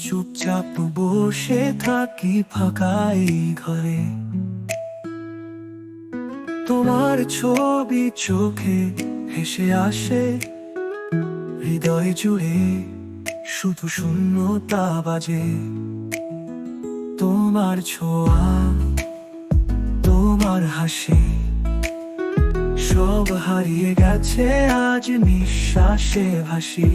চুপচাপ বসে থাকি ফাঁকাই ঘরে, তোমার ছবি চোখে ভেসে আসে, হৃদয় জুড়ে শুধু শূন্যতা বাজে। তোমার ছোঁয়া, তোমার হাসি, সব হারিয়ে গেছে আজ নিঃশ্বাসে ভাসি।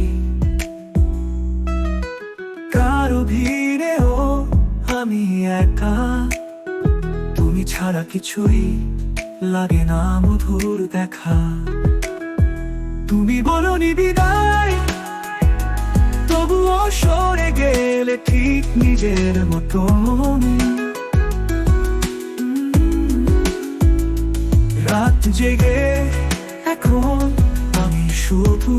কারো ভিড়েও আমি একা, তুমি ছাড়া কিছুই লাগে না মধুর দেখা। তুমি বলনি বিদায়, তবুও সরে গেলে ঠিক নিজের মতন। রাত জেগে এখন আমি শুধু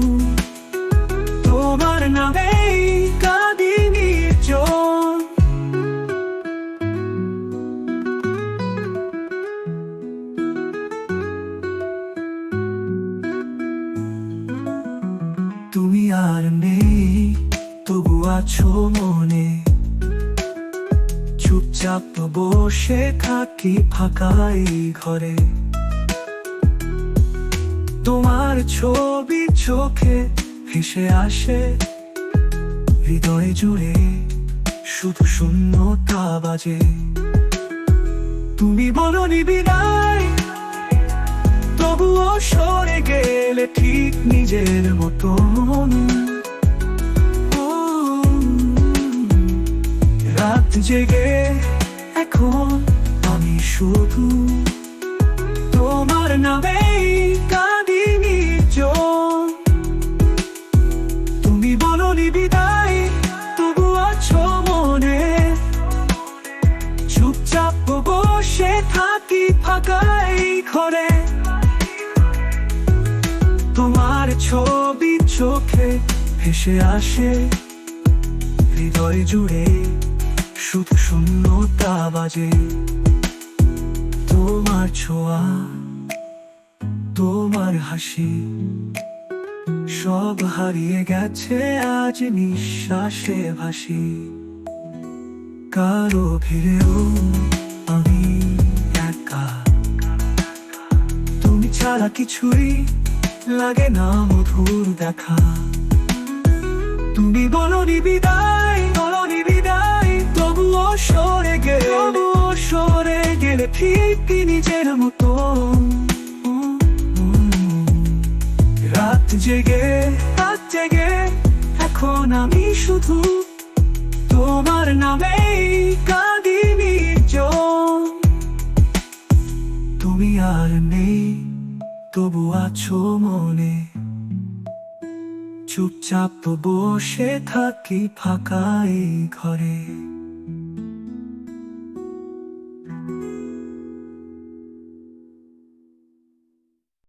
তোমার নামেই কাঁদি নির্জন। তুমি আর নেই, তবু আছো মনে, চুপচাপ বসে থাকি ফাঁকাই ঘরে। তোমার ছবি চোখে ভেসে আসে, হৃদয় জুড়ে শুধু শূন্যতা বাজে। তুমি বলনি বিদায়, তবুও সরে গেলে ঠিক নিজের মতন। রাত জেগে এখন আমি শুধু তোমার নামেই কাঁদি নির্জন। তুমি বলনি বিদায়, তবু আছো মনে, চুপচাপ বসে থাকি ফাঁকাই ঘরে। তোমার ছবি চোখে ভেসে আসে, হৃদয় জুড়ে শুধু শূন্যতা বাজে। তোমার ছোঁয়া, তোমার হাসি, সব হারিয়ে গেছে আজ নিঃশ্বাসে ভাসি। কারো ভিড়েও আমি একা, তুমি ছাড়া কিছুই লাগে না মধুর দেখা। তুমি বলনি বিদায়, বলনি বিদায়, তবুও সরে গেলে ঠিক নিজের মতো। রাত জেগে এখন আমি শুধু তোমার নামেই কাঁদি নির্জন। তুমি আর নেই, তবু আছো মনে, চুপচাপ বসে থাকি ফাঁকাই ঘরে।